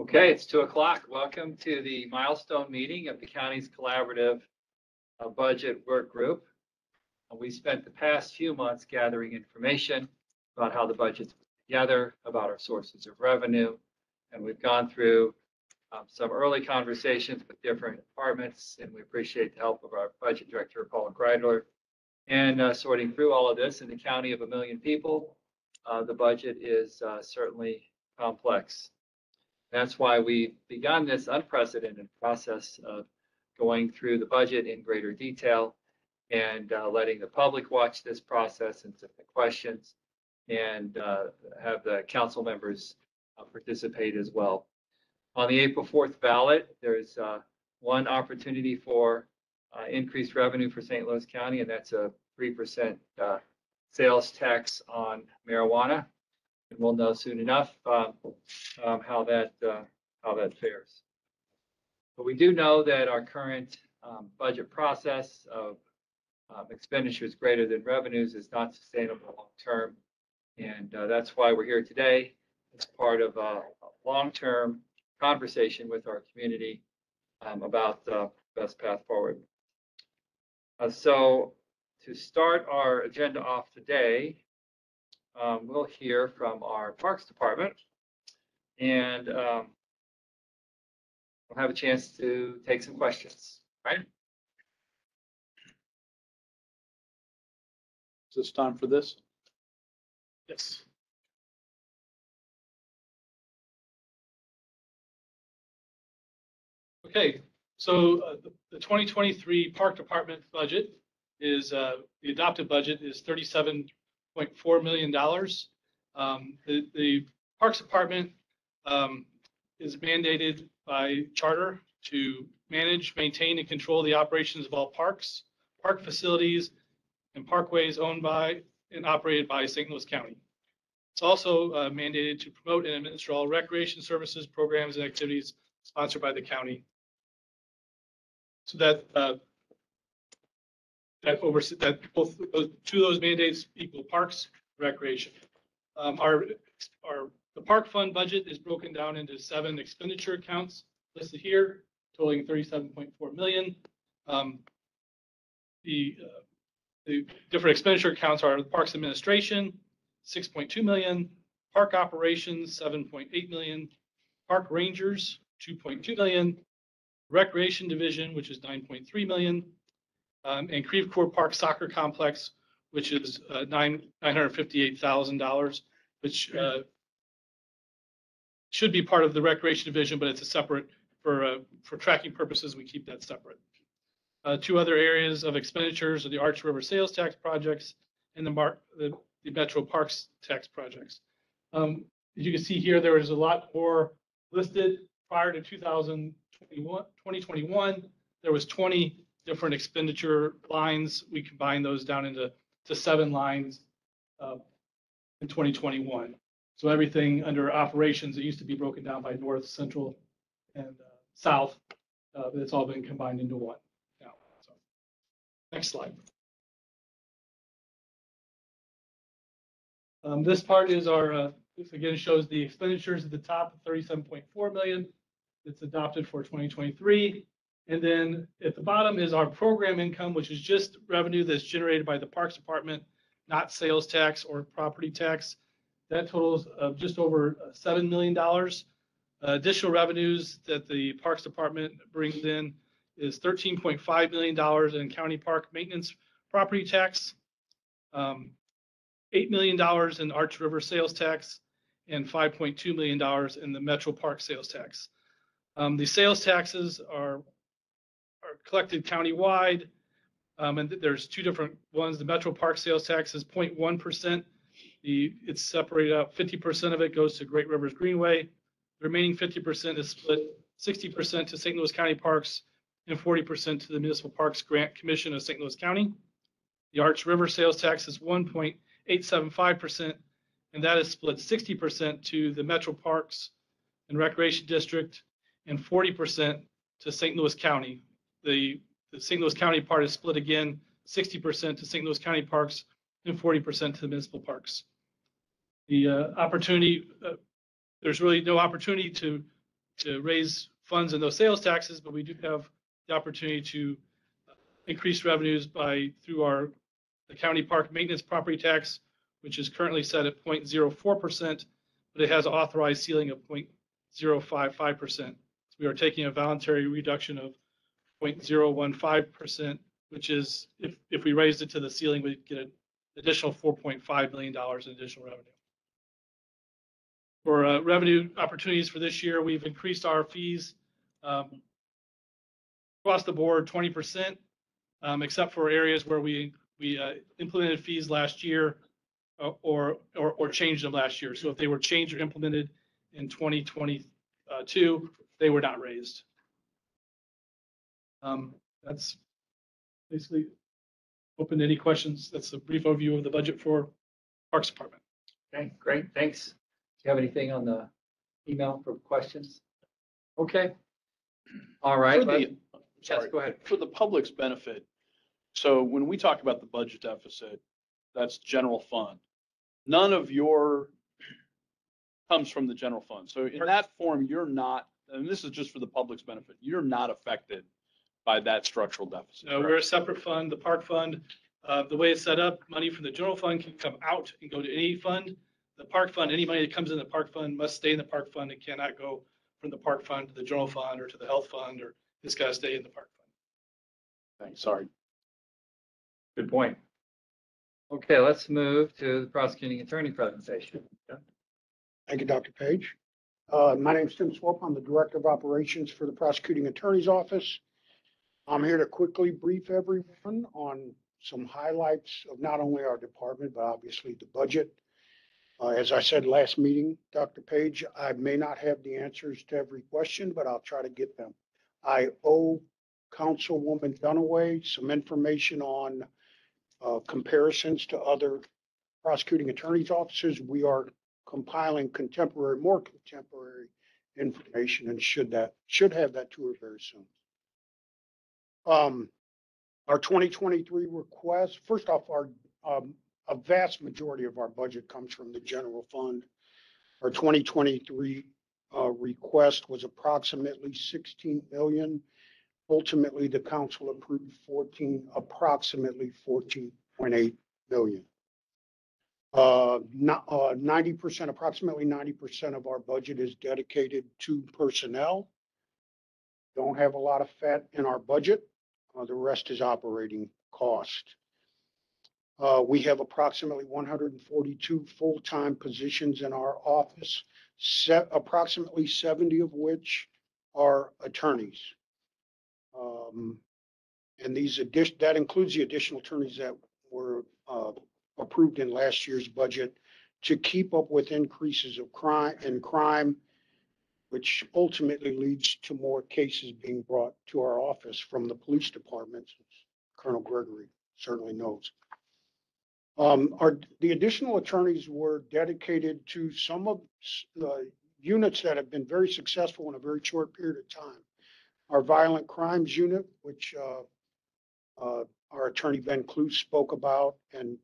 Okay, it's 2 o'clock. Welcome to the milestone meeting of the county's collaborative budget work group. We spent the past few months gathering information about how the budget's put together, about our sources of revenue, and we've gone through some early conversations with different departments, and we appreciate the help of our budget director, Paula Kreidler, and sorting through all of this. In the county of 1 million people, the budget is certainly complex. That's why we've begun this unprecedented process of going through the budget in greater detail and letting the public watch this process and submit questions and have the council members participate as well. On the April 4th ballot, there's one opportunity for increased revenue for St. Louis County, and that's a 3% sales tax on marijuana. And we'll know soon enough how that fares. But we do know that our current budget process of expenditures greater than revenues is not sustainable long term, and that's why we're here today. It's part of a long-term conversation with our community about the best path forward. So to start our agenda off today, we'll hear from our Parks Department, and we'll have a chance to take some questions, right? Is this time for this? Yes. Okay, so the 2023 Park Department budget is, the adopted budget is $37.4 million. The Parks Department is mandated by charter to manage, maintain, and control the operations of all parks, park facilities, and parkways owned by and operated by St. Louis County. It's also mandated to promote and administer all recreation services, programs, and activities sponsored by the county. So that both two of those mandates equal parks, recreation. The park fund budget is broken down into 7 expenditure accounts listed here, totaling $37.4 million. The different expenditure accounts are the Parks Administration, $6.2 million, Park Operations, $7.8 million, Park Rangers, $2.2 million, Recreation Division, which is $9.3 million, and Creve Coeur Park Soccer Complex, which is $958,000, which should be part of the Recreation Division, but it's a separate, for tracking purposes, we keep that separate. 2 other areas of expenditures are the Arch River sales tax projects and the Metro Parks tax projects. As you can see here, there was a lot more listed prior to 2021. There was 20 different expenditure lines. We combined those down into 7 lines in 2021. So everything under operations, it used to be broken down by north, central, and south. It's all been combined into one now. So, next slide. This part is our, this again shows the expenditures at the top, $37.4 million. It's adopted for 2023. And then at the bottom is our program income, which is just revenue that's generated by the Parks Department, not sales tax or property tax. That totals of just over $7 million. Additional revenues that the Parks Department brings in is $13.5 million in county park maintenance property tax, $8 million in Arch River sales tax, and $5.2 million in the Metro Park sales tax. The sales taxes are collected countywide, and there's 2 different ones. The Metro Park sales tax is 0.1%. It's separated out. 50% of it goes to Great Rivers Greenway. The remaining 50% is split 60% to St. Louis County Parks and 40% to the Municipal Parks Grant Commission of St. Louis County. The Arch River sales tax is 1.875%, and that is split 60% to the Metro Parks and Recreation District and 40% to St. Louis County. The St. Louis County part is split again, 60% to St. Louis County Parks and 40% to the municipal parks. The opportunity, there's really no opportunity to to raise funds in those sales taxes, but we do have the opportunity to increase revenues through the county park maintenance property tax, which is currently set at 0.04%, but it has an authorized ceiling of 0.055%. So we are taking a voluntary reduction of 0.015%, which is, if we raised it to the ceiling, we'd get an additional $4.5 million in additional revenue. For revenue opportunities for this year, we've increased our fees across the board 20%, except for areas where we implemented fees last year or changed them last year. So if they were changed or implemented in 2022, they were not raised. That's basically open to any questions. That's a brief overview of the budget for Parks Department. Okay, great, thanks. Do you have anything on the email for questions? Okay. All right. Yes, go ahead. For the public's benefit, so when we talk about the budget deficit, that's general fund. None of your comes from the general fund. So in that form, you're not, and this is just for the public's benefit, you're not affected by that structural deficit. No, we're a separate fund. The park fund, the way it's set up, money from the general fund can come out and go to any fund. The park fund, any money that comes in the park fund must stay in the park fund. It cannot go from the park fund to the general fund or to the health fund, or it's got to stay in the park fund. Thanks, sorry. Good point. Okay, let's move to the prosecuting attorney presentation. Thank you, Dr. Page. My name is Tim Swope. I'm the Director of Operations for the Prosecuting Attorney's Office. I'm here to quickly brief everyone on some highlights of not only our department, but obviously the budget. As I said last meeting, Dr. Page, I may not have the answers to every question, but I'll try to get them. I owe Councilwoman Dunaway some information on comparisons to other prosecuting attorney's offices. We are compiling more contemporary information and should have that to her very soon. Our 2023 request, first off, a vast majority of our budget comes from the general fund. Our 2023 request was approximately 16 million. Ultimately, the council approved approximately 14.8 million. 90%, approximately 90% of our budget is dedicated to personnel. Don't have a lot of fat in our budget. The rest is operating cost. We have approximately 142 full-time positions in our office, approximately 70 of which are attorneys. And that includes the additional attorneys that were approved in last year's budget to keep up with increases of crime, which ultimately leads to more cases being brought to our office from the police department, as Colonel Gregory certainly knows. The additional attorneys were dedicated to some of the units that have been very successful in a very short period of time. Our violent crimes unit, which our attorney Ben Clute spoke about, and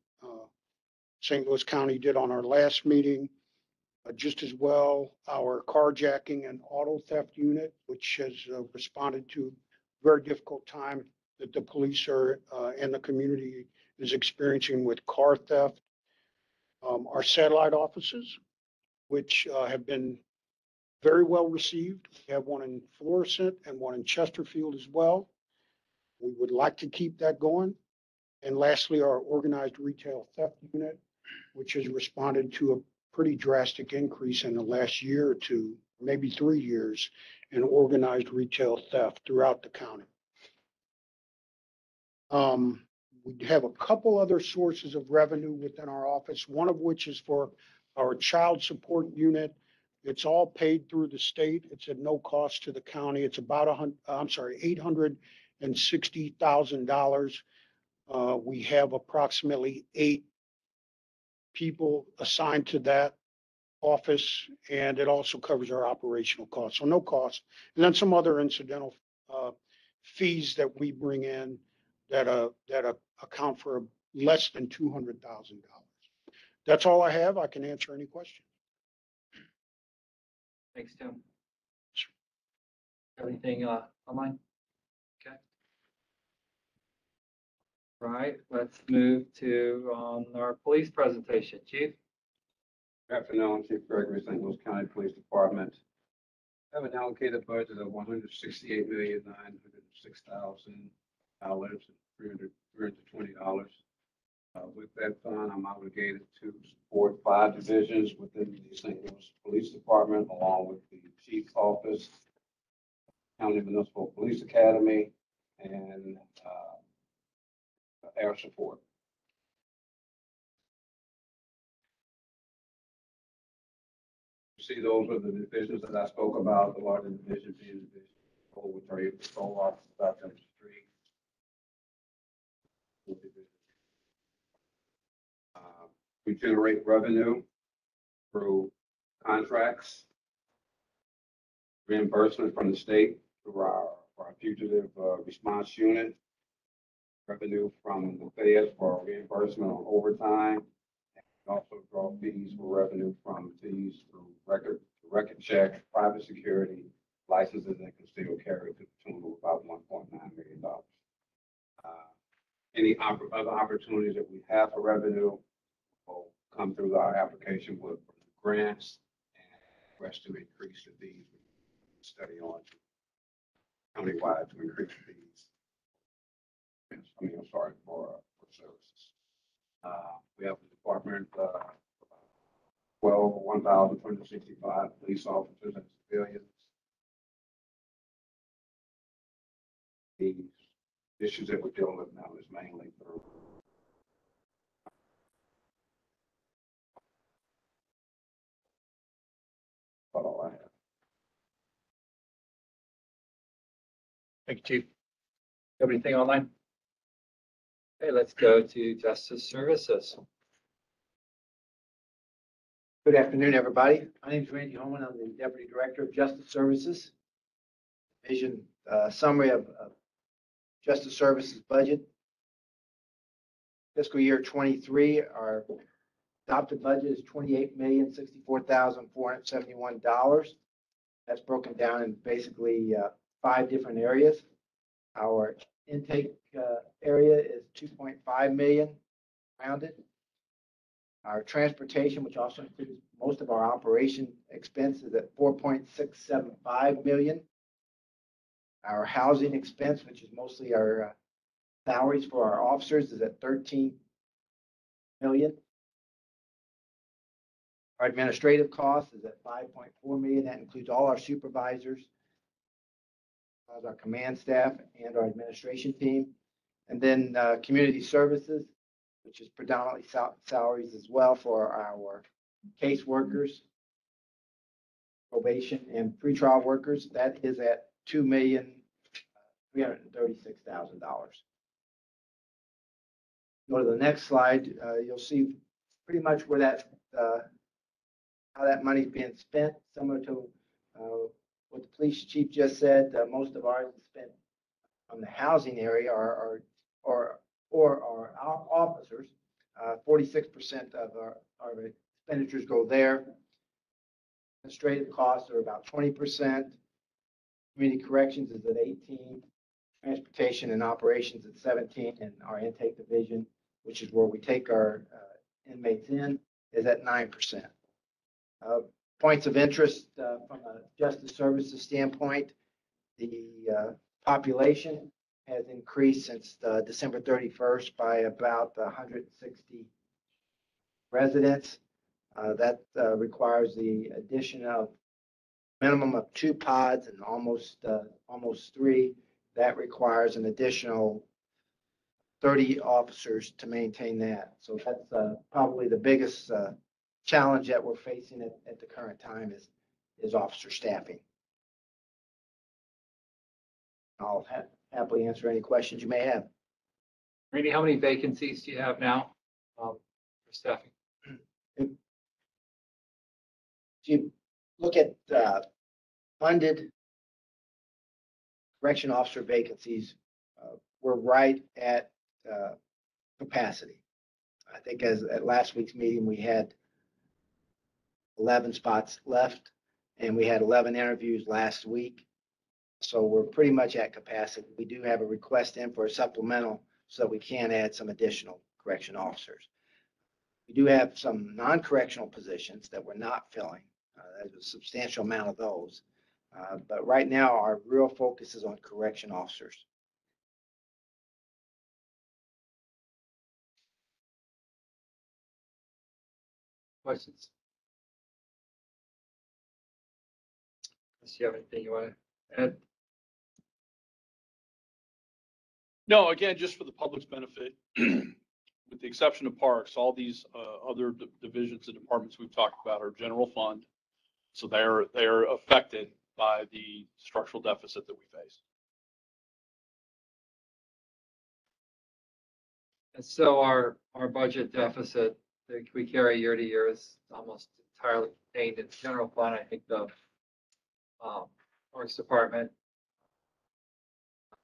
St. Louis County did on our last meeting. Just as well, our carjacking and auto theft unit, which has responded to a very difficult time that the police and the community is experiencing with car theft. Our satellite offices, which have been very well received. We have one in Florissant and one in Chesterfield as well. We would like to keep that going. And lastly, our organized retail theft unit, which has responded to a pretty drastic increase in the last year or two, maybe 3 years, in organized retail theft throughout the county. We have a couple other sources of revenue within our office, one of which is for our child support unit. It's all paid through the state. It's at no cost to the county. It's about $860,000. We have approximately 8 people assigned to that office, and it also covers our operational costs, so no cost. And then some other incidental fees that we bring in that account for less than $200,000. That's all I have. I can answer any questions. Thanks, Tim. Anything online? Okay. Right, let's move to our police presentation. Chief? Good afternoon, Chief Gregory, St. Louis County Police Department. I have an allocated budget of $168,906,000 and $320. With that fund, I'm obligated to support 5 divisions within the St. Louis Police Department, along with the Chief's Office, County Municipal Police Academy, and air support. See, those are the divisions that I spoke about, the larger division being division control, which are your patrol officers out there on the street. We generate revenue through contracts, reimbursement from the state through our fugitive response unit, revenue from the feds for reimbursement on overtime, and also draw fees for revenue from fees through record check, private security, licenses, and concealed carry to the tune of about $1.9 million. Any other opportunities that we have for revenue will come through our application with grants and rest to increase the fees. We study on countywide to increase the fees. I'm sorry, for services. We have the department, 1,265 police officers and civilians. The issues that we're dealing with now is mainly through what all I have. Thank you, Chief. Have anything online? Okay, let's go to Justice Services. Good afternoon, everybody. My name is Randy Holman. I'm the Deputy Director of Justice Services. Vision summary of Justice Services budget. Fiscal year 23, our adopted budget is $28,064,471. That's broken down in basically 5 different areas. Our intake area is 2.5 million rounded. Our transportation, which also includes most of our operation expenses, at 4.675 million. Our housing expense, which is mostly our salaries for our officers, is at 13 million. Our administrative cost is at 5.4 million. That includes all our supervisors, our command staff, and our administration team. And then community services, which is predominantly salaries as well for our caseworkers, probation, and pretrial workers. That is at $2,336,000. Go to the next slide. You'll see pretty much where that how that money is being spent, similar to what the police chief just said. Most of ours is spent on the housing area or our officers. 46% of our expenditures go there. Administrative costs are about 20%. Community corrections is at 18%. Transportation and operations at 17%. And our intake division, which is where we take our inmates in, is at 9%. Points of interest from a justice services standpoint, the population has increased since December 31st by about 160 residents. That requires the addition of minimum of 2 pods and almost 3. That requires an additional 30 officers to maintain that. So that's probably the biggest challenge that we're facing at the current time is officer staffing. I'll happily answer any questions you may have. Randy, how many vacancies do you have now for staffing? If you look at funded correction officer vacancies, we're right at capacity. I think at last week's meeting, we had 11 spots left, and we had 11 interviews last week. So we're pretty much at capacity. We do have a request in for a supplemental so that we can add some additional correction officers. We do have some non-correctional positions that we're not filling. There's a substantial amount of those. But right now, our real focus is on correction officers. Questions? Unless you have anything you want to add? No, again, just for the public's benefit, with the exception of parks, all these other divisions and departments we've talked about are general fund. So they're affected by the structural deficit that we face. And so our budget deficit that we carry year to year is almost entirely contained in general fund. I think the Parks Department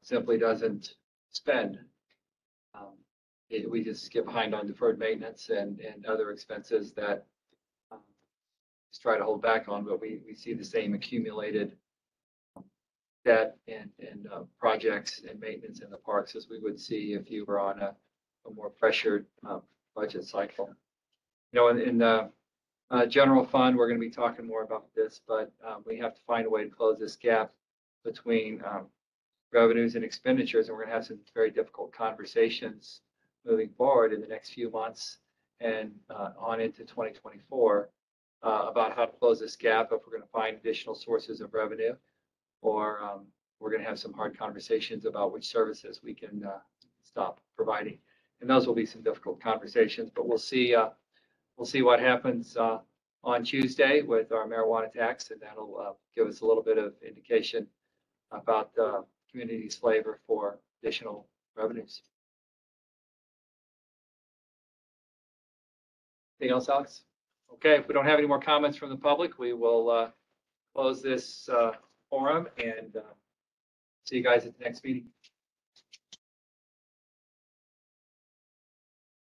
simply doesn't spend. We just get behind on deferred maintenance and other expenses that just try to hold back on, but we see the same accumulated debt and projects and maintenance in the parks as we would see if you were on a more pressured budget cycle. You know, in the general fund, we're going to be talking more about this, but we have to find a way to close this gap between revenues and expenditures, and we're going to have some very difficult conversations moving forward in the next few months and on into 2024 about how to close this gap, if we're going to find additional sources of revenue, or we're going to have some hard conversations about which services we can stop providing. And those will be some difficult conversations, but we'll see what happens on Tuesday with our marijuana tax, and that'll give us a little bit of indication about the community's flavor for additional revenues. Anything else, Alex? Okay, if we don't have any more comments from the public, we will close this forum and see you guys at the next meeting.